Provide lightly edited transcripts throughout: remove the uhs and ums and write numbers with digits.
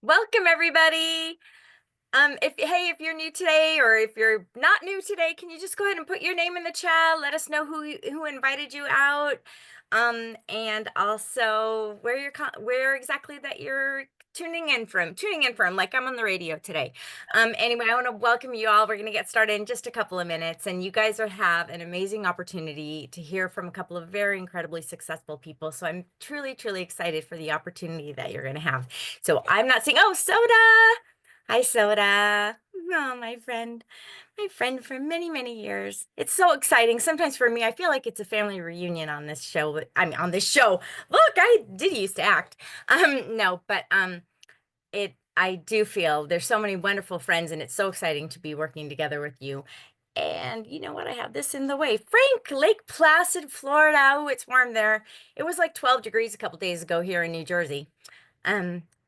Welcome, everybody. If you're new today or if you're not new today, can you just go ahead and put your name in the chat? Let us know who invited you out. And also where exactly that you're tuning in from, like I'm on the radio today. Anyway, I want to welcome you all. We're going to get started in just a couple of minutes, and you guys will have an amazing opportunity to hear from a couple of very incredibly successful people. So I'm truly, truly excited for the opportunity that you're going to have. So I'm not seeing, oh, Soda. Hi, Soda. Oh, my friend for many, many years. It's so exciting. Sometimes for me, I feel like it's a family reunion on this show. I mean, on this show. Look, I did used to act. No, but I do feel there's so many wonderful friends, and it's so exciting to be working together with you. And you know what? I have this in the way. Frank, Lake Placid, Florida. Oh, it's warm there. It was like 12 degrees a couple days ago here in New Jersey.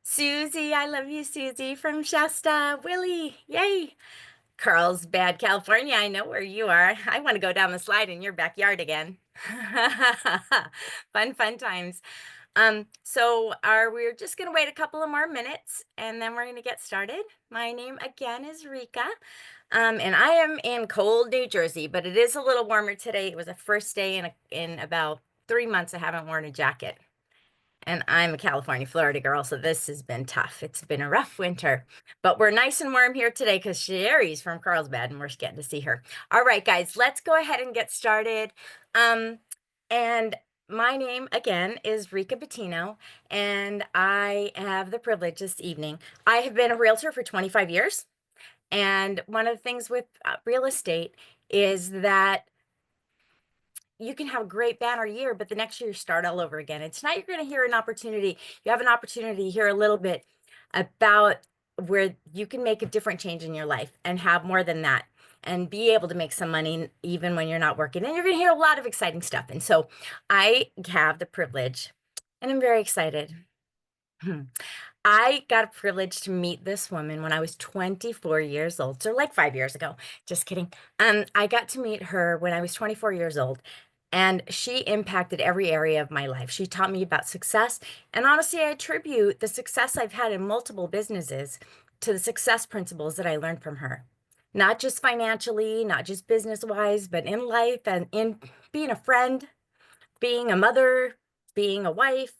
Susie, I love you, Susie from Shasta. Willie, yay. Carlsbad, California. I know where you are. I want to go down the slide in your backyard again. Fun, fun times. We're just gonna wait a couple of more minutes and then we're gonna get started. My name again is Rika. And I am in cold New Jersey, but it is a little warmer today. It was the first day in about 3 months I haven't worn a jacket. And I'm a California, Florida girl, so this has been tough. It's been a rough winter, but we're nice and warm here today because Sherry's from Carlsbad and we're getting to see her. All right, guys, let's go ahead and get started. And my name again is Rika Bettino, and I have the privilege this evening. I have been a realtor for 25 years. And one of the things with real estate is that you can have a great banner year, but the next year you start all over again. And tonight you're going to hear an opportunity. You have an opportunity to hear a little bit about where you can make a different change in your life and have more than that and be able to make some money even when you're not working. And you're going to hear a lot of exciting stuff. And so I have the privilege, and I'm very excited. I got a privilege to meet this woman when I was 24 years old. So like 5 years ago. Just kidding. I got to meet her when I was 24 years old. And she impacted every area of my life. She taught me about success. And honestly, I attribute the success I've had in multiple businesses to the success principles that I learned from her. Not just financially, not just business-wise, but in life and in being a friend, being a mother, being a wife,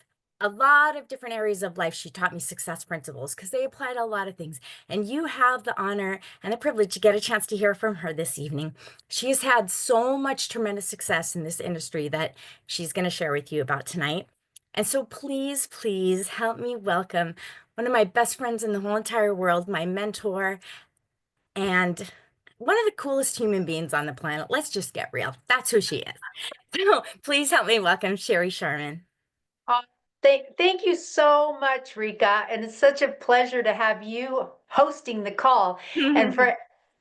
a lot of different areas of life. She taught me success principles because they apply to a lot of things. And you have the honor and the privilege to get a chance to hear from her this evening. She has had so much tremendous success in this industry that she's going to share with you about tonight. And so please, please help me welcome one of my best friends in the whole entire world, my mentor, and one of the coolest human beings on the planet. Let's just get real. That's who she is. So please help me welcome Sherry Sharman. Uh, thank you so much, Rika. And it's such a pleasure to have you hosting the call. And for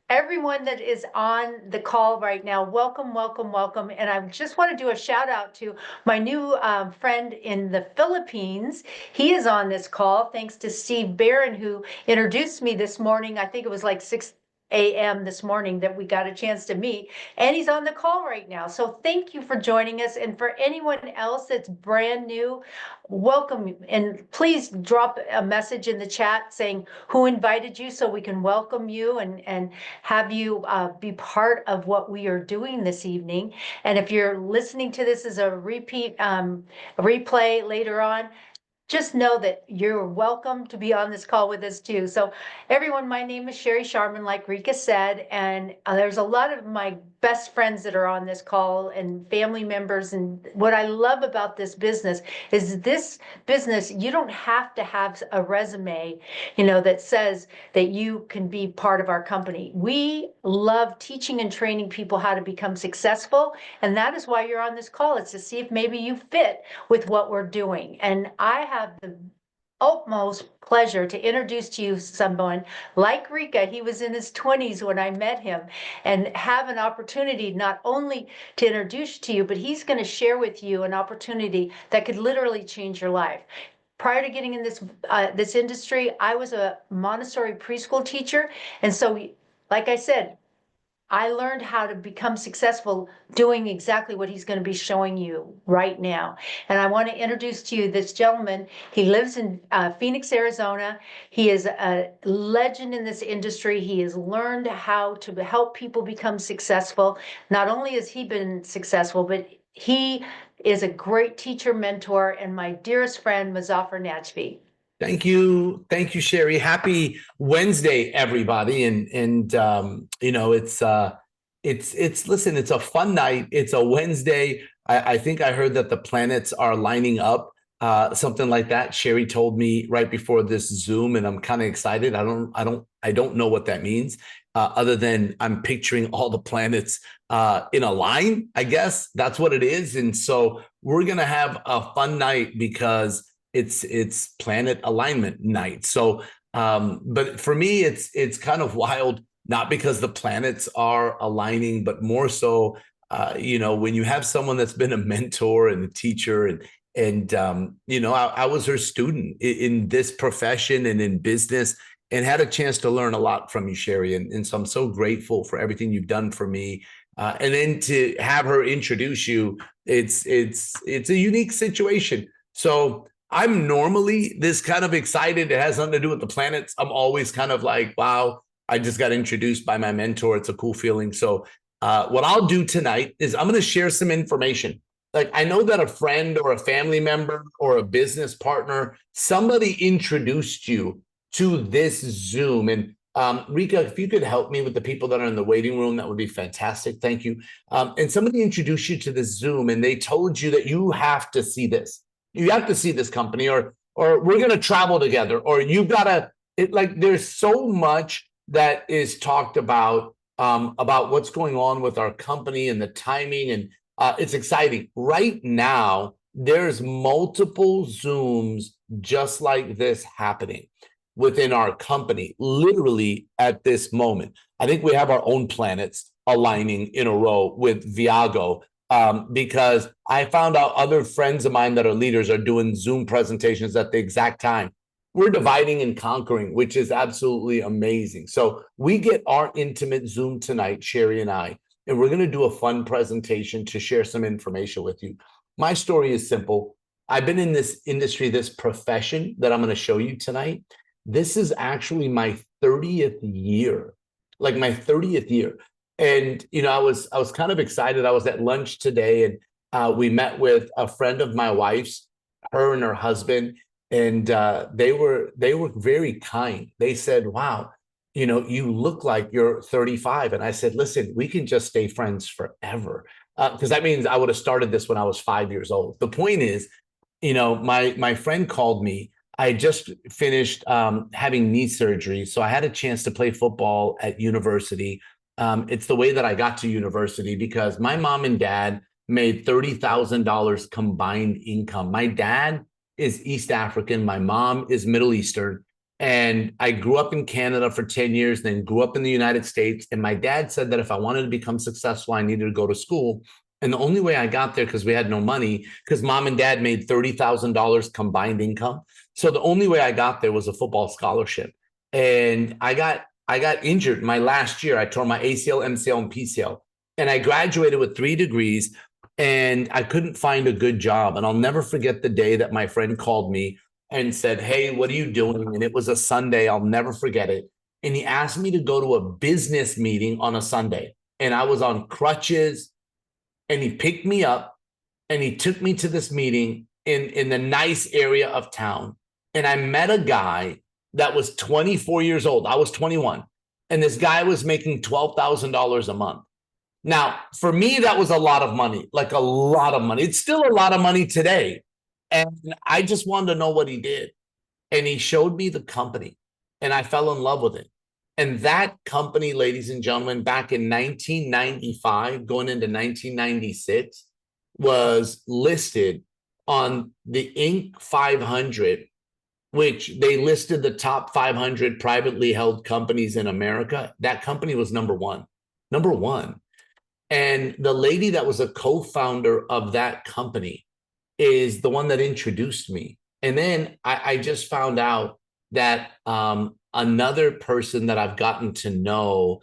everyone that is on the call right now, welcome, welcome, welcome. And I just want to do a shout out to my new friend in the Philippines. He is on this call, thanks to Steve Barron, who introduced me this morning. I think it was like 6 a.m. this morning that we got a chance to meet, and he's on the call right now. So thank you for joining us. And for anyone else that's brand new, welcome. And please drop a message in the chat saying who invited you so we can welcome you and have you be part of what we are doing this evening. And if you're listening to this as a replay later on, just know that you're welcome to be on this call with us too. So everyone, my name is Sherry Sharman, like Rika said, and there's a lot of my best friends that are on this call and family members. And what I love about this business is you don't have to have a resume, that says that you can be part of our company. We love teaching and training people how to become successful. And that is why you're on this call. It's to see if maybe you fit with what we're doing. And I have the utmost pleasure to introduce to you someone like Rika. He was in his 20s when I met him, and have an opportunity not only to introduce to you, but he's going to share with you an opportunity that could literally change your life. Prior to getting in this industry, I was a Montessori preschool teacher, and so like I said, I learned how to become successful doing exactly what he's going to be showing you right now. And I want to introduce to you this gentleman. He lives in Phoenix, Arizona. He is a legend in this industry. He has learned how to help people become successful. Not only has he been successful, but he is a great teacher, mentor, and my dearest friend, Muzaffar Najvi. Thank you. Thank you, Sherry. Happy Wednesday, everybody. And you know, it's listen, it's a fun night. It's a Wednesday. I think I heard that the planets are lining up, something like that. Sherry told me right before this Zoom, and I'm kind of excited. I don't know what that means, other than I'm picturing all the planets in a line. I guess that's what it is. And so we're gonna have a fun night because it's planet alignment night. So but for me it's kind of wild, not because the planets are aligning, but more so you know, when you have someone that's been a mentor and a teacher, and you know, I was her student in this profession and in business, and had a chance to learn a lot from you, Sherry. And so I'm so grateful for everything you've done for me. And then to have her introduce you, it's a unique situation. So I'm normally this kind of excited. It has nothing to do with the planets. I'm always kind of like, wow, I just got introduced by my mentor. It's a cool feeling. So what I'll do tonight is I'm going to share some information. Like, I know that a friend or a family member or a business partner, somebody introduced you to this Zoom. And Rika, if you could help me with the people that are in the waiting room, that would be fantastic. Thank you. And somebody introduced you to this Zoom, and they told you that you have to see this. You have to see this company, or we're going to travel together, or you've got to, like, there's so much that is talked about what's going on with our company and the timing. And it's exciting right now. There's multiple Zooms just like this happening within our company, literally at this moment. I think we have our own planets aligning in a row with Viago. Because I found out other friends of mine that are leaders are doing Zoom presentations at the exact time. We're dividing and conquering, which is absolutely amazing. So we get our intimate Zoom tonight, Sherry and I, and we're going to do a fun presentation to share some information with you. My story is simple. I've been in this industry, this profession that I'm going to show you tonight. This is actually my 30th year, like my 30th year. And, you know, I was kind of excited. I was at lunch today, and we met with a friend of my wife's, her and her husband, and they were very kind. They said, wow, you know, you look like you're 35. And I said, listen, we can just stay friends forever. Because that means I would have started this when I was 5 years old. The point is, you know, my friend called me. I just finished having knee surgery. So I had a chance to play football at university. It's the way that I got to university because my mom and dad made $30,000 combined income. My dad is East African. My mom is Middle Eastern. And I grew up in Canada for 10 years, then grew up in the United States. And my dad said that if I wanted to become successful, I needed to go to school. And the only way I got there, because we had no money, because mom and dad made $30,000 combined income. So the only way I got there was a football scholarship. And I got injured my last year. I tore my ACL, MCL, and PCL. And I graduated with 3 degrees, and I couldn't find a good job. And I'll never forget the day that my friend called me and said, hey, what are you doing? And it was a Sunday. I'll never forget it. And he asked me to go to a business meeting on a Sunday. And I was on crutches, and he picked me up and he took me to this meeting in the nice area of town. And I met a guy that was 24 years old. I was 21. And this guy was making $12,000 a month. Now, for me, that was a lot of money, like a lot of money. It's still a lot of money today. And I just wanted to know what he did. And he showed me the company, and I fell in love with it. And that company, ladies and gentlemen, back in 1995, going into 1996, was listed on the Inc. 500, which they listed the top 500 privately held companies in America. That company was number one. And the lady that was a co-founder of that company is the one that introduced me. And then I just found out that another person that I've gotten to know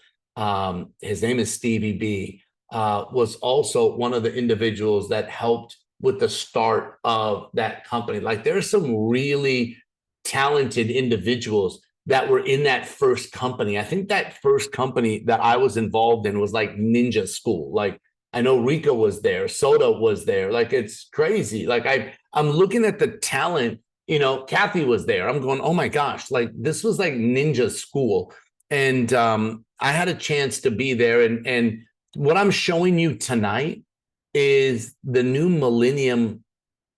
his name is Stevie B, was also one of the individuals that helped with the start of that company. Like there are some really talented individuals that were in that first company. I think that first company that I was involved in was like Ninja School. Like I know Rika was there, Soda was there. Like it's crazy. Like I'm looking at the talent, you know, Kathy was there. I'm going, oh my gosh, like this was like Ninja School. And I had a chance to be there. And what I'm showing you tonight is the new millennium,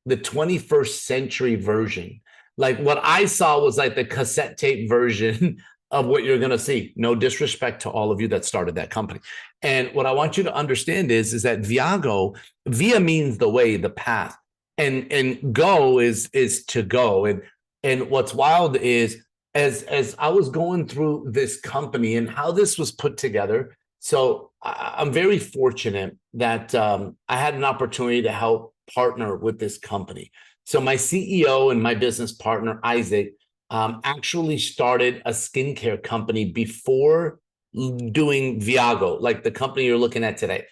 the 21st century version. Like what I saw was like the cassette tape version of what you're going to see. No disrespect to all of you that started that company. And what I want you to understand is that Viago, via means the way, the path, and go is to go. And what's wild is as I was going through this company and how this was put together. So I'm very fortunate that I had an opportunity to help partner with this company. So my CEO and my business partner, Isaac, actually started a skincare company before doing Viago, like the company you're looking at today.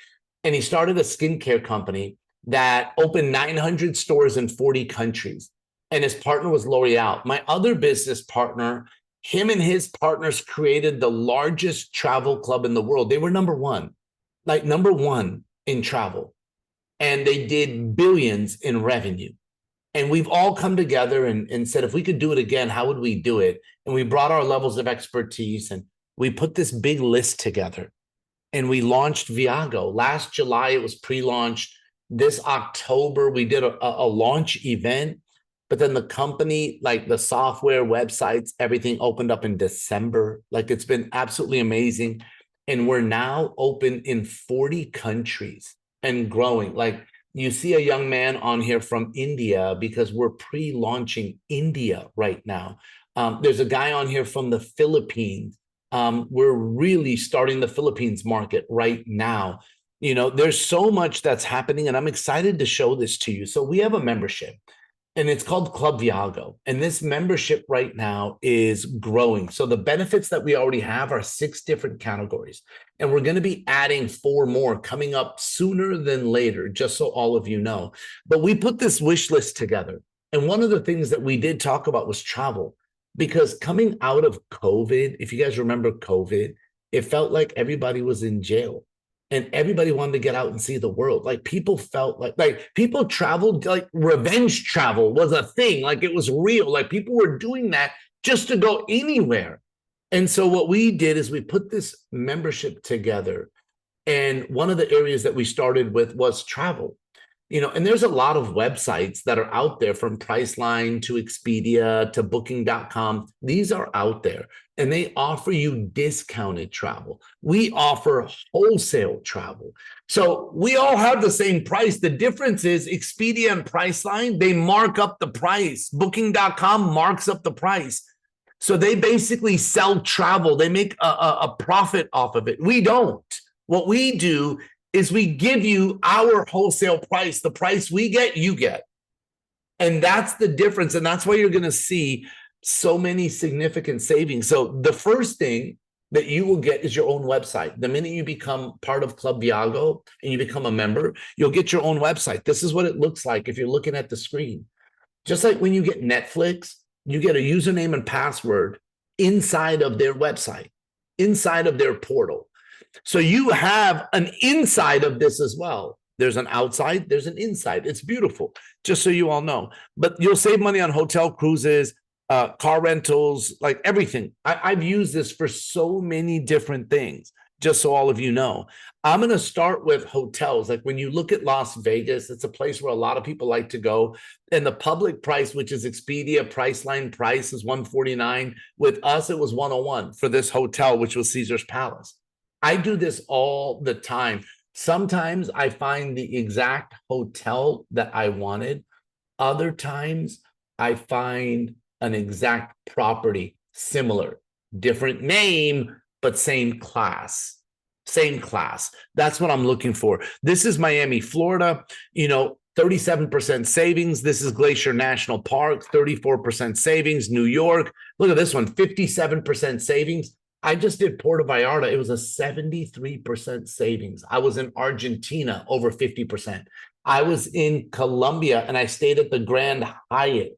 And he started a skincare company that opened 900 stores in 40 countries. And his partner was L'Oreal. My other business partner, him and his partners created the largest travel club in the world. They were number one in travel. And they did billions in revenue. And we've all come together and said, if we could do it again, how would we do it? And we brought our levels of expertise and we put this big list together and we launched Viago. Last July, it was pre-launched. This October, we did a launch event, but then the company, like the software, websites, everything opened up in December. Like it's been absolutely amazing. And we're now open in 40 countries and growing. Like you see a young man on here from India because we're pre-launching India right now. There's a guy on here from the Philippines. We're really starting the Philippines market right now. You know, there's so much that's happening and I'm excited to show this to you. So we have a membership and it's called Club Viago. And this membership right now is growing. So the benefits that we already have are 6 different categories. And we're going to be adding 4 more coming up sooner than later, just so all of you know. But we put this wish list together. And one of the things that we did talk about was travel. Because coming out of COVID, if you guys remember COVID, it felt like everybody was in jail. And everybody wanted to get out and see the world. Like people felt like people traveled, like revenge travel was a thing. Like it was real. Like people were doing that just to go anywhere. And so what we did is we put this membership together. And one of the areas that we started with was travel. You know, and there's a lot of websites that are out there from Priceline to Expedia to Booking.com. These are out there and they offer you discounted travel. We offer wholesale travel. So we all have the same price. The difference is Expedia and Priceline, they mark up the price. Booking.com marks up the price. So they basically sell travel. They make a profit off of it. We don't. What we do is we give you our wholesale price. The price we get, you get. And that's the difference. And that's why you're going to see so many significant savings. So the first thing that you will get is your own website. The minute you become part of Club Viago and you become a member, you'll get your own website. This is what it looks like if you're looking at the screen. Just like when you get Netflix, you get a username and password inside of their website, inside of their portal. So you have an inside of this as well. There's an outside, there's an inside. It's beautiful, just so you all know. But you'll save money on hotel cruises, car rentals, like everything. I've used this for so many different things, just so all of you know. I'm going to start with hotels. Like when you look at Las Vegas, it's a place where a lot of people like to go. And the public price, which is Expedia, Priceline price is $149. With us, it was $101 for this hotel, which was Caesar's Palace. I do this all the time. Sometimes I find the exact hotel that I wanted. Other times I find an exact property similar, different name, but same class. Same class. That's what I'm looking for. This is Miami, Florida, 37% savings. This is Glacier National Park, 34% savings. New York, look at this one, 57% savings. I just did Puerto Vallarta. It was a 73% savings. I was in Argentina, over 50%. I was in Colombia and I stayed at the Grand Hyatt.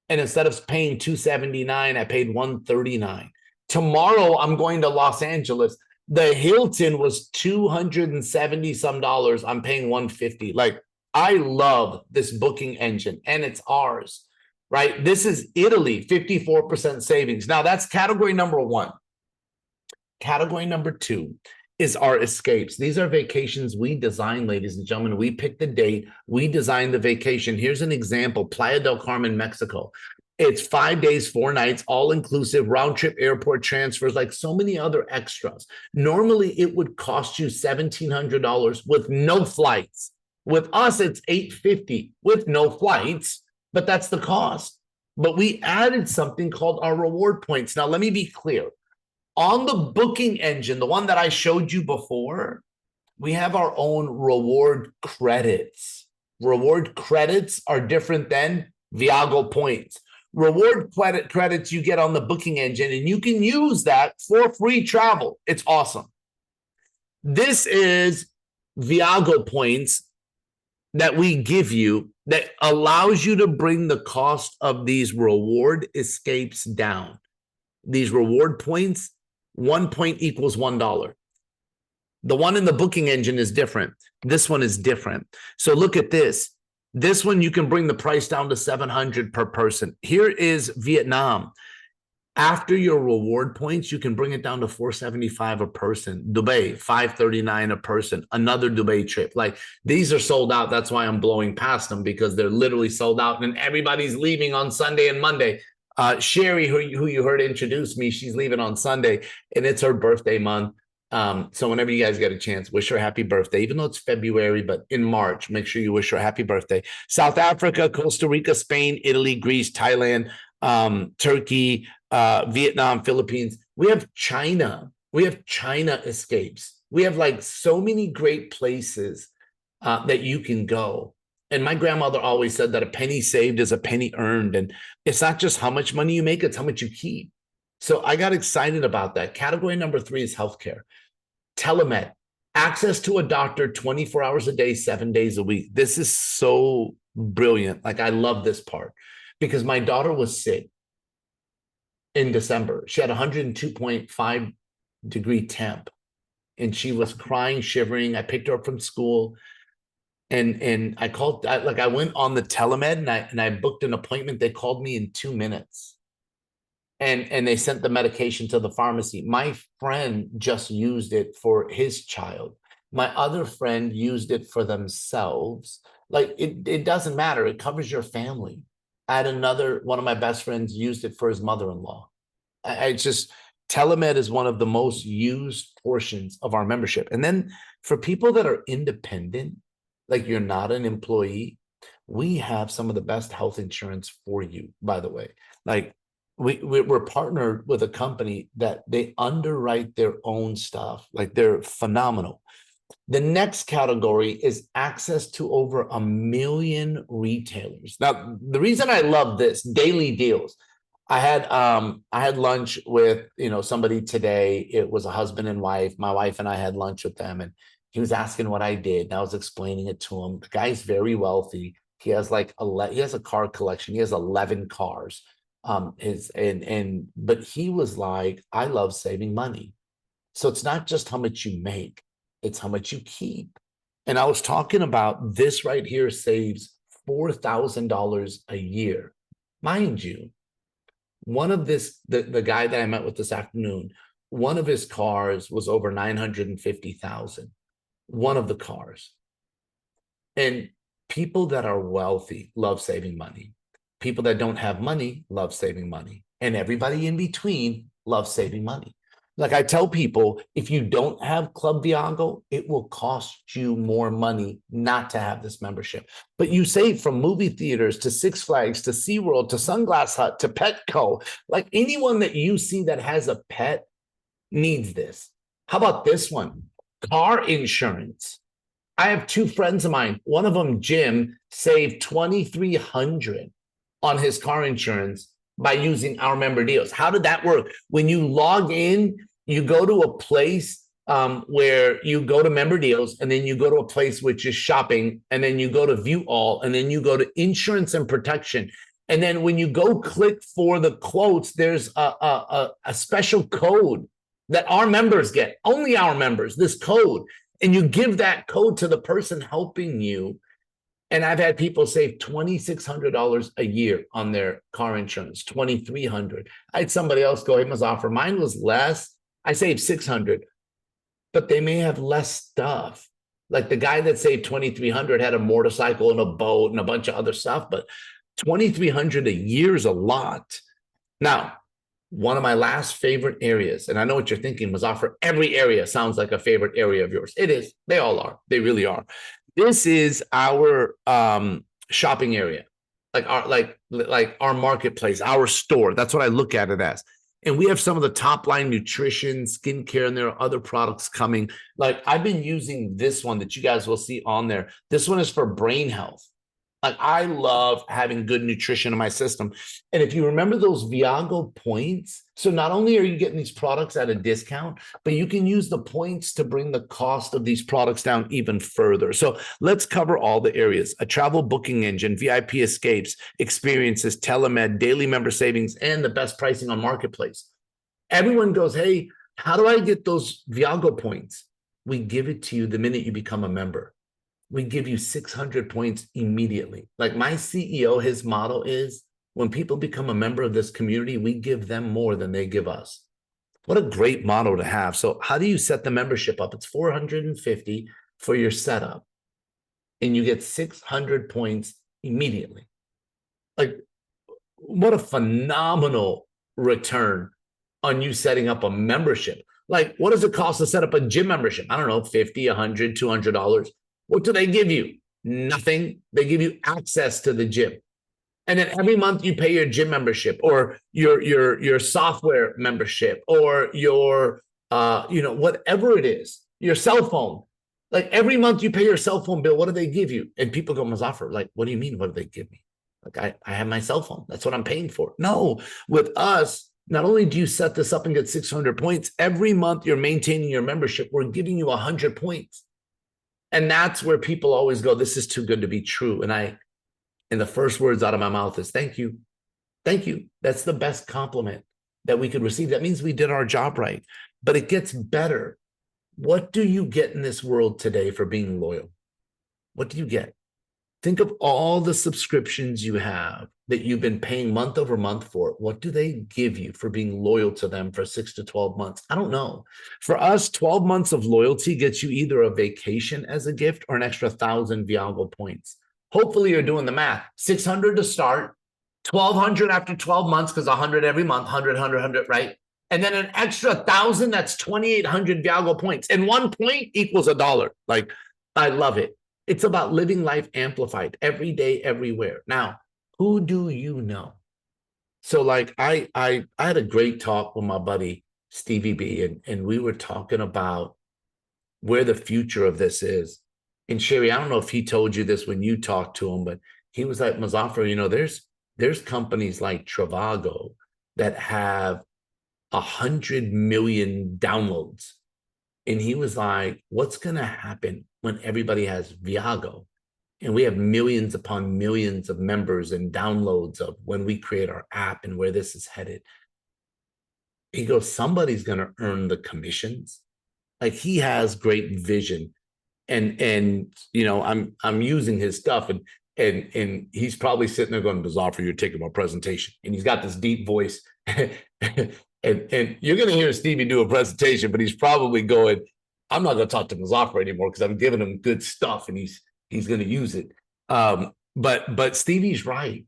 And instead of paying $279, I paid $139. Tomorrow, I'm going to Los Angeles. The Hilton was $270 some dollars. I'm paying $150. Like, I love this booking engine, and it's ours, right? This is Italy, 54% savings. Now, that's category number one. Category number two is our escapes. These are vacations we design, ladies and gentlemen. We pick the date, we design the vacation. Here's an example: Playa del Carmen, Mexico. It's 5 days, 4 nights, all inclusive, round trip airport transfers, like so many other extras. Normally, it would cost you $1,700 with no flights. With us, it's $850 with no flights, but that's the cost. But we added something called our reward points. Now, let me be clear. On the booking engine, the one that I showed you before, we have our own reward credits. Reward credits are different than Viago points. Reward credits you get on the booking engine, and you can use that for free travel. It's awesome. This is Viago points that we give you that allows you to bring the cost of these reward escapes down. These reward points, 1 point equals $1. The one in the booking engine is different. This one is different. So look at this. This one, you can bring the price down to $700 per person. Here is Vietnam. After your reward points, you can bring it down to $475 a person. Dubai, $539 a person. Another Dubai trip. Like, these are sold out. That's why I'm blowing past them, because they're literally sold out, and everybody's leaving on Sunday and Monday. Sherry, who you heard introduce me, she's leaving on Sunday, and it's her birthday month. So whenever you guys get a chance, wish her happy birthday, even though it's February, but in March, make sure you wish her a happy birthday. South Africa, Costa Rica, Spain, Italy, Greece, Thailand, Turkey, Vietnam, Philippines. We have China. We have China escapes. We have like so many great places that you can go. And my grandmother always said that a penny saved is a penny earned. And it's not just how much money you make, it's how much you keep. So I got excited about that. Category number 3 is healthcare. Telemed, access to a doctor 24 hours a day, 7 days a week. This is so brilliant. Like, I love this part, because my daughter was sick in December. She had 102.5 degree temp, and she was crying, shivering. I picked her up from school. And I called, I went on the telemed, and I booked an appointment. They called me in 2 minutes, and they sent the medication to the pharmacy. My friend just used it for his child. My other friend used it for themselves. Like, it doesn't matter. It covers your family. I had one of my best friends used it for his mother-in-law. Telemed is one of the most used portions of our membership. And then for people that are independent, like you're not an employee, we have some of the best health insurance for you, by the way. Like, we're partnered with a company that they underwrite their own stuff. Like, they're phenomenal. The next category is access to over 1 million retailers. Now, the reason I love this, daily deals. I had lunch with, somebody today. It was a husband and wife. My wife and I had lunch with them, and he was asking what I did, and I was explaining it to him. The guy's very wealthy. He has he has a car collection. He has 11 cars. But he was like, I love saving money. So it's not just how much you make, it's how much you keep. And I was talking about this right here saves $4,000 a year. Mind you, the guy that I met with this afternoon, one of his cars was over $950,000. One of the cars. And people that are wealthy love saving money. People that don't have money love saving money. And everybody in between loves saving money. Like, I tell people, if you don't have Club Viago, it will cost you more money not to have this membership. But you save from movie theaters to Six Flags to SeaWorld to Sunglass Hut to Petco. Like, anyone that you see that has a pet needs this. How about this one? Car insurance. I have 2 friends of mine. One of them, Jim, saved $2,300 on his car insurance by using our member deals. How did that work? When you log in, You go to a place where you go to member deals, and then you go to a place which is shopping, and then you go to view all, and then you go to insurance and protection. And then when you go click for the quotes, there's a special code that our members get, only our members, this code. And you give that code to the person helping you. And I've had people save $2,600 a year on their car insurance, $2,300. I had somebody else go, hey, Mazafar, mine was less. I saved $600, but they may have less stuff. Like the guy that saved $2,300 had a motorcycle and a boat and a bunch of other stuff, but $2,300 a year is a lot. Now, one of my last favorite areas, and I know what you're thinking, Mazafar, every area sounds like a favorite area of yours. It is. They all are. They really are. This is our shopping area, like our marketplace, our store. That's what I look at it as. And we have some of the top line nutrition, skincare, and there are other products coming. Like I've been using this one that you guys will see on there. This one is for brain health. Like I love having good nutrition in my system. And if you remember those Viago points, so not only are you getting these products at a discount, but you can use the points to bring the cost of these products down even further. So let's cover all the areas: a travel booking engine, VIP escapes, experiences, telemed, daily member savings, and the best pricing on Marketplace. Everyone goes, hey, how do I get those Viago points? We give it to you the minute you become a member. We give you 600 points immediately. Like my CEO, his motto is, when people become a member of this community, we give them more than they give us. What a great motto to have. So how do you set the membership up? It's $450 for your setup, and you get 600 points immediately. Like, what a phenomenal return on you setting up a membership. Like, what does it cost to set up a gym membership? I don't know, $50, $100, $200. What do they give you? Nothing. They give you access to the gym. And then every month you pay your gym membership or your software membership or your whatever it is, your cell phone. Like every month you pay your cell phone bill. What do they give you? And people go, Mazafar, like, what do you mean? What do they give me? Like I have my cell phone. That's what I'm paying for. No, with us, not only do you set this up and get 600 points, every month you're maintaining your membership. We're giving you 100 points. And that's where people always go, this is too good to be true. And the first words out of my mouth is, thank you. Thank you. That's the best compliment that we could receive. That means we did our job right. But it gets better. What do you get in this world today for being loyal? What do you get? Think of all the subscriptions you have that you've been paying month over month for. What do they give you for being loyal to them for 6 to 12 months? I don't know. For us, 12 months of loyalty gets you either a vacation as a gift or an extra 1,000 Viago points. Hopefully you're doing the math. 600 to start, 1,200 after 12 months, because 100 every month, 100, 100, 100, right? And then an extra 1,000, that's 2,800 Viago points. And 1 point equals $1. Like, I love it. It's about living life amplified every day, everywhere. Now, who do you know? So like I had a great talk with my buddy, Stevie B, and we were talking about where the future of this is. And Sherry, I don't know if he told you this when you talked to him, but he was like, Mazafar, there's companies like Trivago that have 100 million downloads. And he was like, what's going to happen when everybody has Viago? And we have millions upon millions of members and downloads of when we create our app and where this is headed. He goes, somebody's going to earn the commissions. Like he has great vision. And I'm using his stuff and he's probably sitting there going, Mazafar, you're taking my presentation. And he's got this deep voice. And you're going to hear Stevie do a presentation, but he's probably going, I'm not going to talk to Mazafar anymore because I'm giving him good stuff and he's going to use it. But Stevie's right.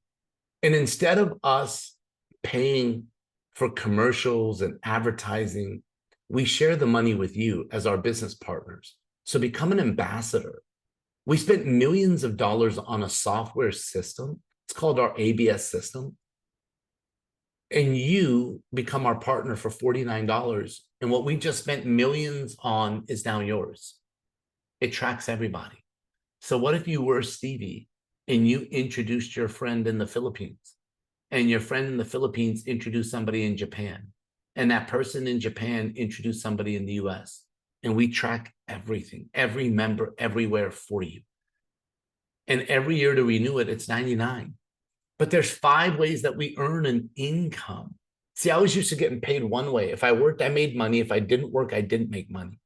And instead of us paying for commercials and advertising, we share the money with you as our business partners. So become an ambassador. We spent millions of dollars on a software system. It's called our ABS system. And you become our partner for $49. And what we just spent millions on is now yours. It tracks everybody. So what if you were Stevie and you introduced your friend in the Philippines and your friend in the Philippines introduced somebody in Japan and that person in Japan introduced somebody in the US, and we track everything, every member everywhere for you. And every year to renew it, it's 99. But there's 5 ways that we earn an income. See, I was used to getting paid one way. If I worked, I made money. If I didn't work, I didn't make money.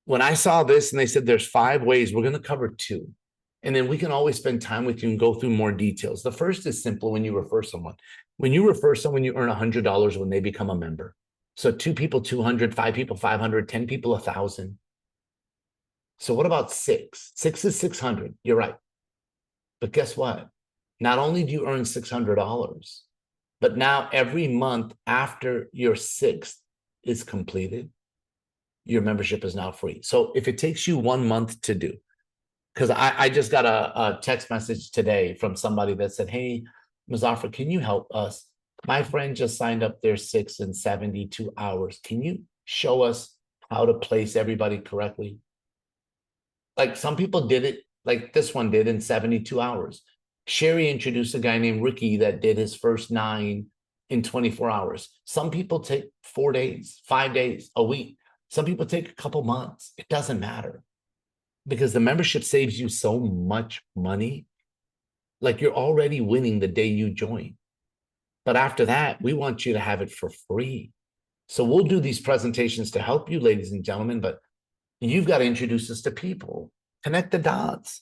When I saw this and they said there's 5 ways, we're going to cover 2. And then we can always spend time with you and go through more details. The first is simple: when you refer someone. When you refer someone, you earn $100 when they become a member. So 2 people, 200, 5 people, 500, 10 people, 1,000. So what about 6? 6 is 600. You're right. But guess what? Not only do you earn $600, but now every month after your 6th is completed, your membership is now free. So if it takes you 1 month to do, because I just got a text message today from somebody that said, hey, Muzaffar, can you help us? My friend just signed up their 6 in 72 hours. Can you show us how to place everybody correctly? Like, some people did it like this one did in 72 hours. Sherry introduced a guy named Ricky that did his first 9 in 24 hours. Some people take 4 days, 5 days, a week. Some people take a couple months. It doesn't matter, because the membership saves you so much money. Like, you're already winning the day you join. But after that, we want you to have it for free. So we'll do these presentations to help you, ladies and gentlemen, but you've got to introduce us to people. Connect the dots.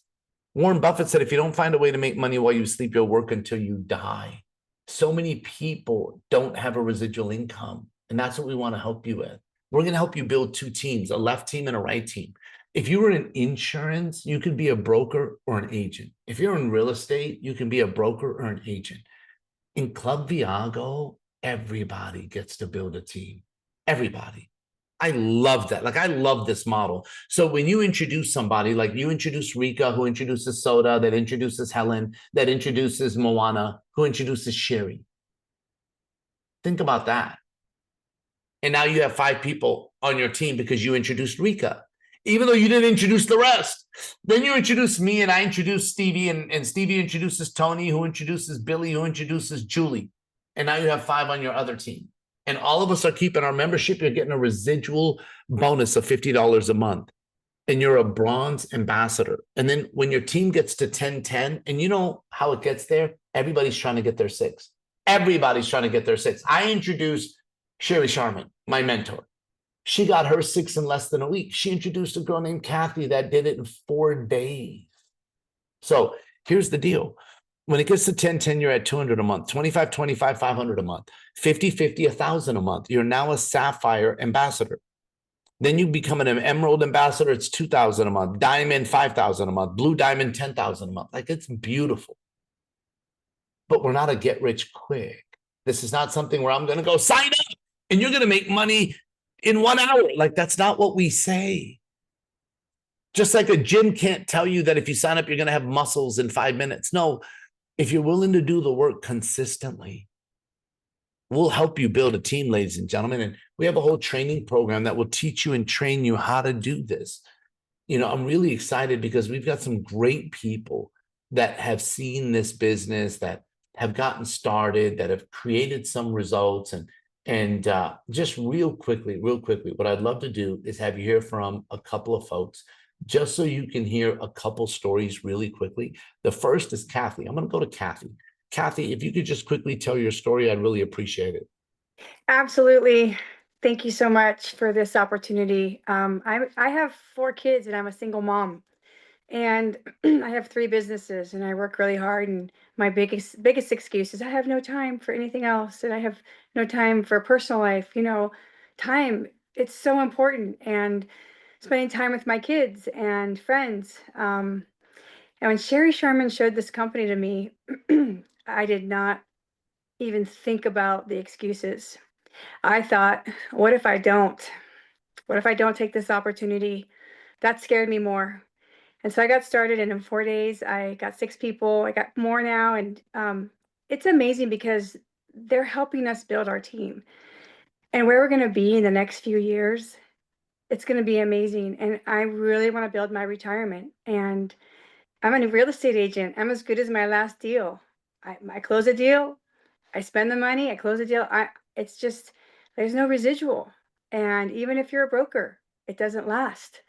Warren Buffett said, if you don't find a way to make money while you sleep, you'll work until you die. So many people don't have a residual income, and that's what we want to help you with. We're going to help you build 2 teams, a left team and a right team. If you were in insurance, you could be a broker or an agent. If you're in real estate, you can be a broker or an agent. In Club Viago, everybody gets to build a team. Everybody. I love that. Like, I love this model. So when you introduce somebody, like you introduce Rika, who introduces Soda, that introduces Helen, that introduces Moana, who introduces Sherry. Think about that. And now you have 5 people on your team because you introduced Rika, even though you didn't introduce the rest. Then you introduce me, and I introduce Stevie, and Stevie introduces Tony, who introduces Billy, who introduces Julie. And now you have 5 on your other team. And all of us are keeping our membership. You're getting a residual bonus of $50 a month. And you're a bronze ambassador. And then when your team gets to 10-10, and you know how it gets there? Everybody's trying to get their 6. Everybody's trying to get their 6. I introduced Sherry Sharman, my mentor. She got her 6 in less than a week. She introduced a girl named Kathy that did it in 4 days. So here's the deal. When it gets to 10-10, you're at 200 a month, 25-25, 500 a month, 50-50, 1,000 a month. You're now a Sapphire ambassador. Then you become an Emerald ambassador. It's 2,000 a month, Diamond, 5,000 a month, Blue Diamond, 10,000 a month. Like, it's beautiful. But we're not a get rich quick. This is not something where I'm going to go sign up and you're going to make money in 1 hour. Like, that's not what we say. Just like a gym can't tell you that if you sign up, you're going to have muscles in 5 minutes. No. If you're willing to do the work consistently, we'll help you build a team, ladies and gentlemen. And we have a whole training program that will teach you and train you how to do this. You know, I'm really excited because we've got some great people that have seen this business, that have gotten started, that have created some results. And just real quickly, what I'd love to do is have you hear from a couple of folks, just so you can hear a couple stories really quickly. The first is Kathy. I'm going to go to Kathy. Kathy, if you could just quickly tell your story, I'd really appreciate it. Absolutely. Thank you so much for this opportunity. I have 4 kids and I'm a single mom, and I have 3 businesses and I work really hard. And my biggest excuse is I have no time for anything else, and I have no time for personal life. You know, time, it's so important, and spending time with my kids and friends. And when Sherry Sharman showed this company to me, I did not even think about the excuses. I thought, what if I don't? What if I don't take this opportunity? That scared me more. And so I got started, and in 4 days, I got 6 people. I got more now. And it's amazing because they're helping us build our team. And where we're going to be in the next few years, it's going to be amazing. And I really want to build my retirement. And I'm a real estate agent. I'm as good as my last deal. I close a deal, I spend the money, I close a deal. It's just there's no residual. And even if you're a broker, it doesn't last.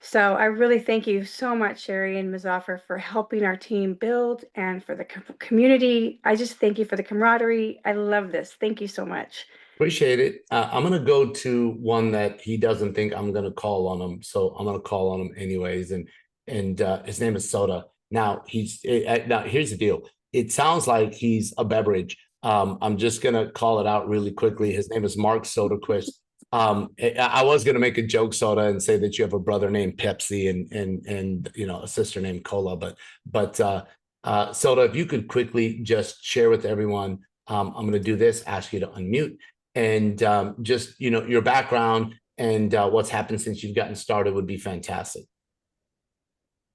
So I really thank you so much, Sherry and Muzaffar, for helping our team build and for the community. I just thank you for the camaraderie. I love this. Thank you so much. Appreciate it. I'm going to go to one that he doesn't think I'm going to call on him. So I'm going to call on him anyways. And his name is Soda. Now now here's the deal. It sounds like he's a beverage. I'm just going to call it out really quickly. His name is Mark Soderquist. I was going to make a joke, Soda, and say that you have a brother named Pepsi and you know, a sister named Cola, but Soda, if you could quickly just share with everyone, I'm going to do this, ask you to unmute, and just, you know, your background and what's happened since you've gotten started would be fantastic.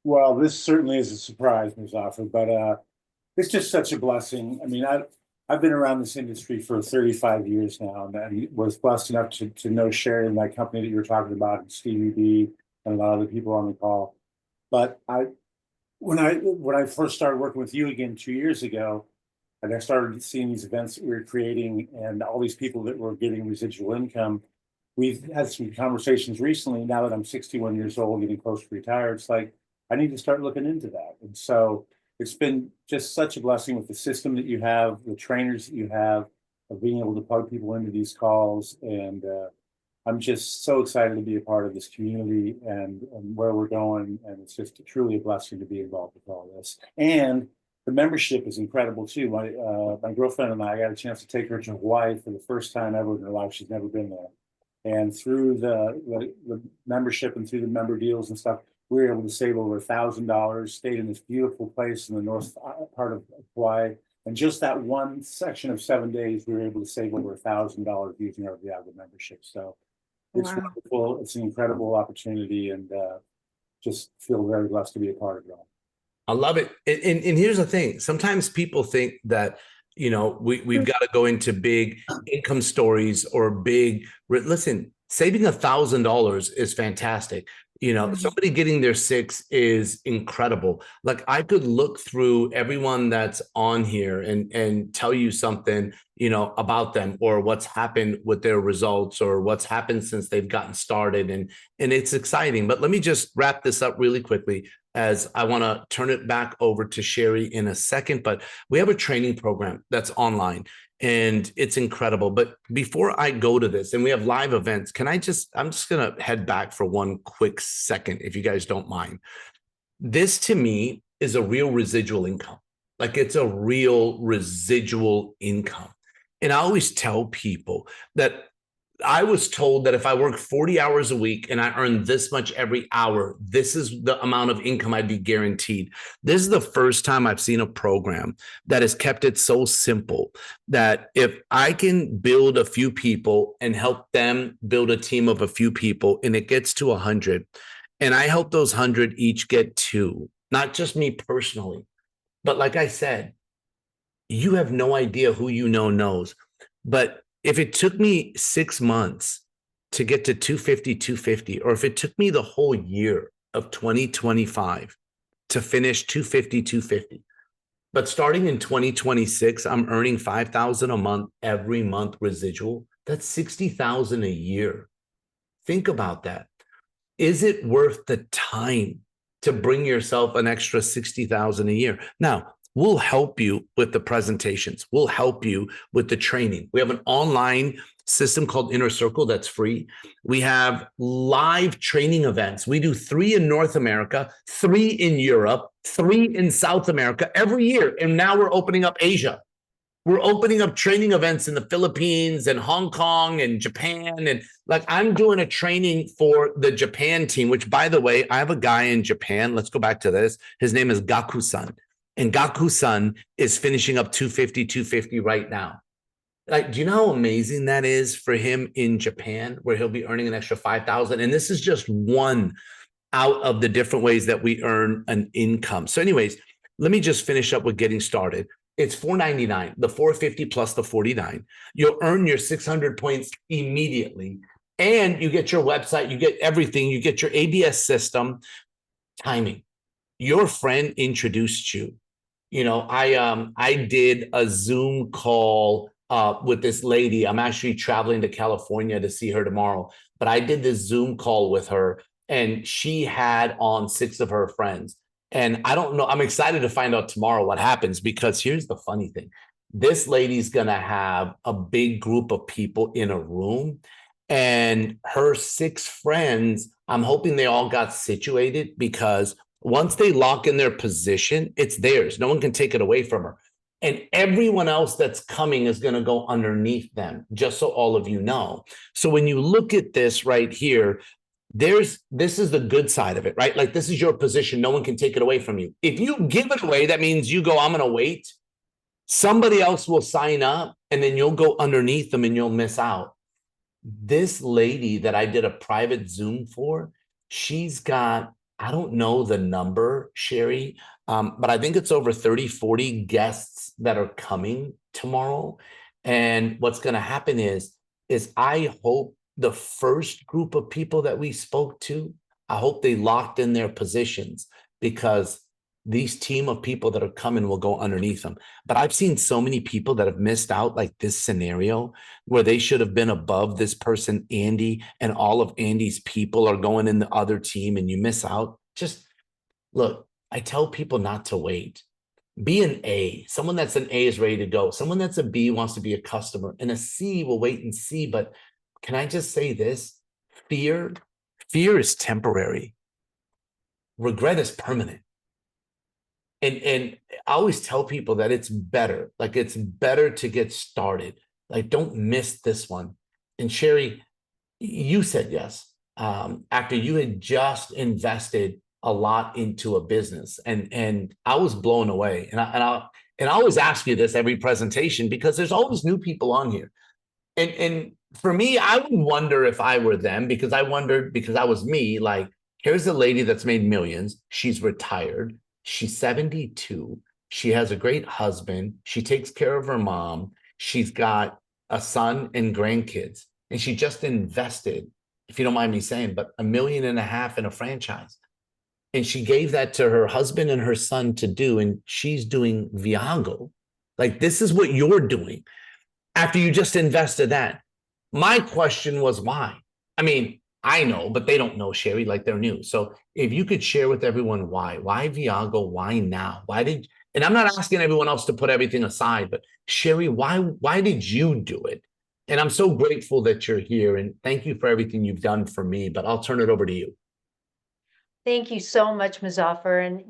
Well, this certainly is a surprise, Muzaffar, but it's just such a blessing. I mean, I've been around this industry for 35 years now, and I was blessed enough to know Sherry and that company that you were talking about, and Stevie B, and a lot of the people on the call. But when I first started working with you again 2 years ago, and I started seeing these events that we were creating and all these people that were getting residual income, we've had some conversations recently. Now that I'm 61 years old, getting close to retire, it's like I need to start looking into that. And so it's been just such a blessing with the system that you have, the trainers that you have, of being able to plug people into these calls. And I'm just so excited to be a part of this community and where we're going. And it's just truly a blessing to be involved with all this. And the membership is incredible too. My girlfriend and I got a chance to take her to Hawaii for the first time ever in her life. She's never been there. And through the membership and through the member deals and stuff, we were able to save over $1,000, stayed in this beautiful place in the north part of Hawaii. And just that one section of 7 days, we were able to save over $1,000 using our Viagra membership. So it's wonderful. It's an incredible opportunity, and just feel very blessed to be a part of it all. I love it. And here's the thing. Sometimes people think that, you know, we've got to go into big income stories or big, listen, saving $1,000 is fantastic. You know, somebody getting their 6 is incredible. Like, I could look through everyone that's on here and tell you something, you know, about them or what's happened with their results or what's happened since they've gotten started. And it's exciting. But let me just wrap this up really quickly, as I want to turn it back over to Sherry in a second. But we have a training program that's online and it's incredible. But before I go to this, and we have live events, I'm just going to head back for one quick second, if you guys don't mind. This to me is a real residual income. Like, it's a real residual income. And I always tell people that I was told that if I work 40 hours a week and I earn this much every hour, this is the amount of income I'd be guaranteed. This is the first time I've seen a program that has kept it so simple that if I can build a few people and help them build a team of a few people and it gets to 100, and I help those 100 each get 2, not just me personally, but like I said, you have no idea who you know knows. But if it took me 6 months to get to 250, or if it took me the whole year of 2025 to finish 250, but starting in 2026, I'm earning $5,000 a month, every month residual. That's $60,000 a year. Think about that. Is it worth the time to bring yourself an extra $60,000 a year? Now, we'll help you with the presentations. We'll help you with the training. We have an online system called Inner Circle that's free. We have live training events. We do 3 in North America, 3 in Europe, 3 in South America every year. And now we're opening up Asia. We're opening up training events in the Philippines and Hong Kong and Japan. And like, I'm doing a training for the Japan team, which, by the way, I have a guy in Japan. Let's go back to this. His name is Gaku-san. And Gaku-san is finishing up 250 right now. Like, do you know how amazing that is for him in Japan, where he'll be earning an extra 5,000? And this is just one out of the different ways that we earn an income. So anyways, let me just finish up with getting started. It's $499, the 450 plus the 49. You'll earn your 600 points immediately. And you get your website, you get everything, you get your ABS system. Timing. Your friend introduced you. You know, I did a Zoom call with this lady. I'm actually traveling to California to see her tomorrow, but I did this Zoom call with her, and she had on 6 of her friends. And I don't know, I'm excited to find out tomorrow what happens, because here's the funny thing. This lady's going to have a big group of people in a room, and her 6 friends, I'm hoping they all got situated, because once they lock in their position, it's theirs. No one can take it away from her. And everyone else that's coming is going to go underneath them, just so all of you know. So when you look at this right here, this is the good side of it, right? Like, this is your position. No one can take it away from you. If you give it away, that means you go, I'm going to wait. Somebody else will sign up, and then you'll go underneath them and you'll miss out. This lady that I did a private Zoom for, she's got, I don't know the number, Sherry, but I think it's over 30, 40 guests that are coming tomorrow. And what's going to happen is I hope the first group of people that we spoke to, I hope they locked in their positions, because these team of people that are coming will go underneath them. But I've seen so many people that have missed out, like this scenario where they should have been above this person, Andy, and all of Andy's people are going in the other team, and you miss out. Just look, I tell people not to wait. Be an A. Someone that's an A is ready to go. Someone that's a B wants to be a customer, and a C will wait and see. But can I just say this? Fear is temporary. Regret is permanent. And I always tell people that it's better to get started. Like, don't miss this one. And Sherry, you said yes, after you had just invested a lot into a business, and I was blown away. And I always ask you this every presentation, because there's always new people on here. And for me, I would wonder if I were them, because I wondered, because I was me, like, here's a lady that's made millions. She's retired. She's 72. She has a great husband. She takes care of her mom. She's got a son and grandkids. And she just invested, if you don't mind me saying, but $1.5 million in a franchise. And she gave that to her husband and her son to do. And she's doing Viago. Like, this is what you're doing after you just invested that. My question was, why? I mean, I know, but they don't know, Sherry, like, they're new. So if you could share with everyone why Viago, why now? And I'm not asking everyone else to put everything aside, but Sherry, why did you do it? And I'm so grateful that you're here, and thank you for everything you've done for me, but I'll turn it over to you. Thank you so much, Muzaffar. And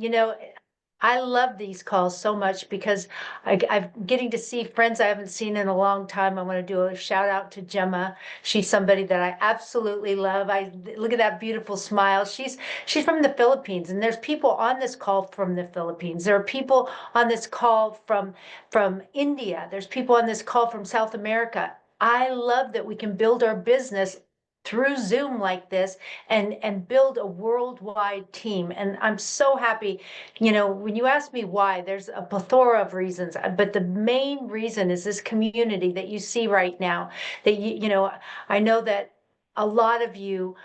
I love these calls so much, because I'm getting to see friends I haven't seen in a long time. I want to do a shout out to Gemma. She's somebody that I absolutely love. I look at that beautiful smile. She's from the Philippines, and there's people on this call from the Philippines. There are people on this call from India. There's people on this call from South America. I love that we can build our business through Zoom like this, and build a worldwide team. And I'm so happy. When you ask me why, there's a plethora of reasons, but the main reason is this community that you see right now. That I know that a lot of you,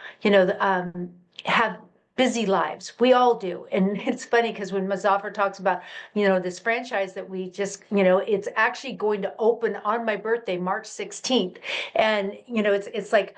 have busy lives. We all do. And it's funny, because when Muzaffar talks about, this franchise that we just, it's actually going to open on my birthday, March 16th. And, it's like,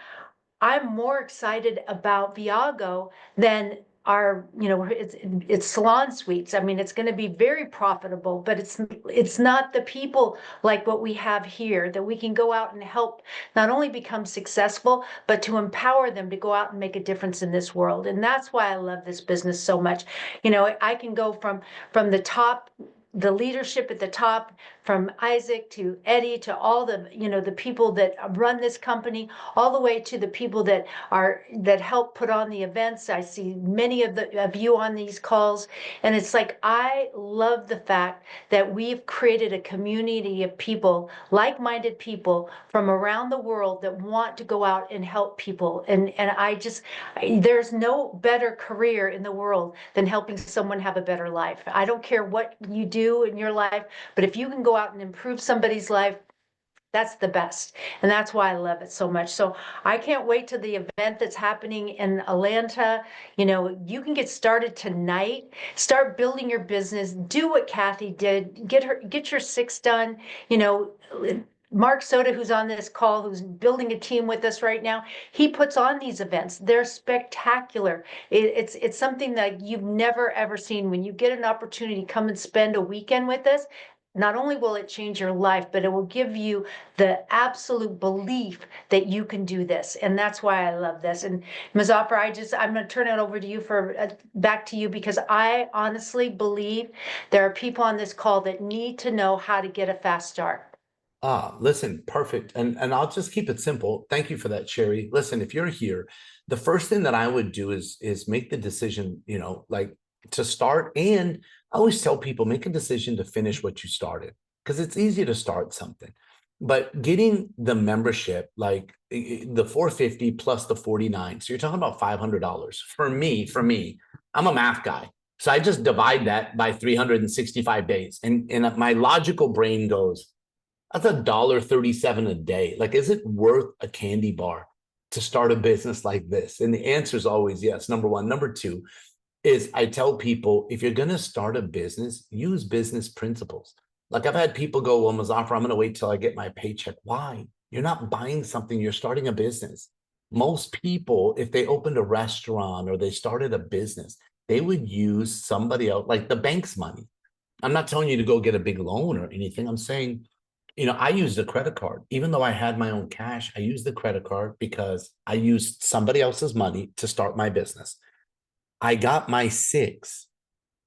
I'm more excited about Viago than our, it's salon suites. I mean, it's going to be very profitable, but it's not the people like what we have here, that we can go out and help not only become successful, but to empower them to go out and make a difference in this world. And that's why I love this business so much. I can go from the top, the leadership at the top, from Isaac to Eddie to all the the people that run this company, all the way to the people that help put on the events. I see many of you on these calls, and it's like, I love the fact that we've created a community of people, like-minded people from around the world, that want to go out and help people. And there's no better career in the world than helping someone have a better life. I don't care what you do in your life, but if you can go out and improve somebody's life, that's the best. And that's why I love it so much. So I can't wait to the event that's happening in Atlanta. You can get started tonight, start building your business, do what Kathy did, get your 6 done. Mark Soda, who's on this call, who's building a team with us right now, he puts on these events. They're spectacular. It's something that you've never, ever seen. When you get an opportunity, come and spend a weekend with us. Not only will it change your life, but it will give you the absolute belief that you can do this. And that's why I love this. And Muzaffar, I'm going to turn it over to you back to you, because I honestly believe there are people on this call that need to know how to get a fast start. Listen, perfect. And I'll just keep it simple. Thank you for that, Sherry. Listen, if you're here, the first thing that I would do is make the decision, like to start. And I always tell people, make a decision to finish what you started, because it's easy to start something. But getting the membership, like the 450 plus the 49. So you're talking about $500 for me, I'm a math guy. So I just divide that by 365 days. And my logical brain goes, that's $1.37 a day. Like, is it worth a candy bar to start a business like this? And the answer is always yes. Number one. Number two is I tell people, if you're going to start a business, use business principles. Like, I've had people go, well, Muzaffar, I'm going to wait till I get my paycheck. Why? You're not buying something. You're starting a business. Most people, if they opened a restaurant or they started a business, they would use somebody else, like the bank's money. I'm not telling you to go get a big loan or anything. I'm saying, I used a credit card. Even though I had my own cash, I used the credit card because I used somebody else's money to start my business. I got my 6.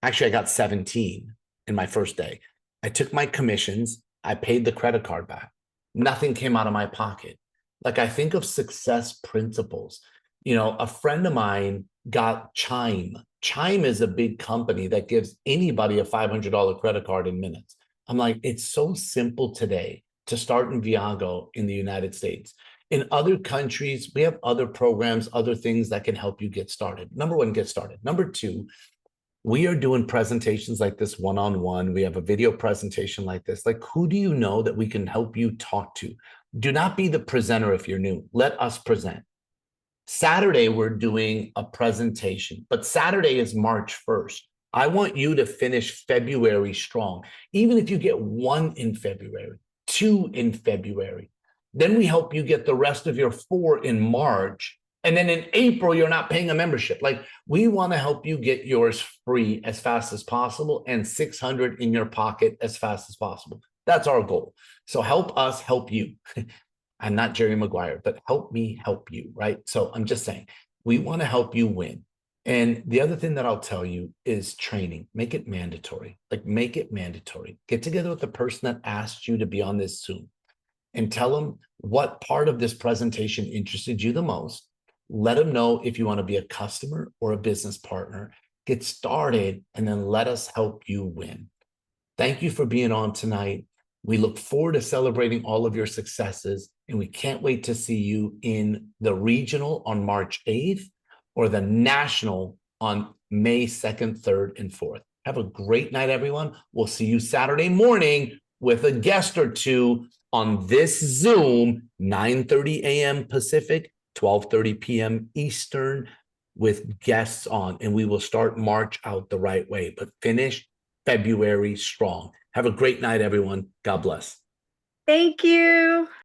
Actually, I got 17 in my first day. I took my commissions. I paid the credit card back. Nothing came out of my pocket. Like, I think of success principles. A friend of mine got Chime. Chime is a big company that gives anybody a $500 credit card in minutes. I'm like, it's so simple today to start in Viago in the United States. In other countries, we have other programs, other things that can help you get started. Number one, get started. Number two, we are doing presentations like this one-on-one. We have a video presentation like this. Like, who do you know that we can help you talk to? Do not be the presenter if you're new. Let us present. Saturday, we're doing a presentation, but Saturday is March 1st. I want you to finish February strong. Even if you get 1 in February, 2 in February, then we help you get the rest of your 4 in March. And then in April, you're not paying a membership. Like, we want to help you get yours free as fast as possible and 600 in your pocket as fast as possible. That's our goal. So help us help you. I'm not Jerry Maguire, but help me help you, right? So I'm just saying, we want to help you win. And the other thing that I'll tell you is training. Make it mandatory. Like, make it mandatory. Get together with the person that asked you to be on this Zoom and tell them what part of this presentation interested you the most. Let them know if you want to be a customer or a business partner. Get started, and then let us help you win. Thank you for being on tonight. We look forward to celebrating all of your successes, and we can't wait to see you in the regional on March 8th. Or the national on May 2nd, 3rd, and 4th. Have a great night, everyone. We'll see you Saturday morning with a guest or two on this Zoom, 9:30 a.m. Pacific, 12:30 p.m. Eastern, with guests on. And we will start March out the right way, but finish February strong. Have a great night, everyone. God bless. Thank you.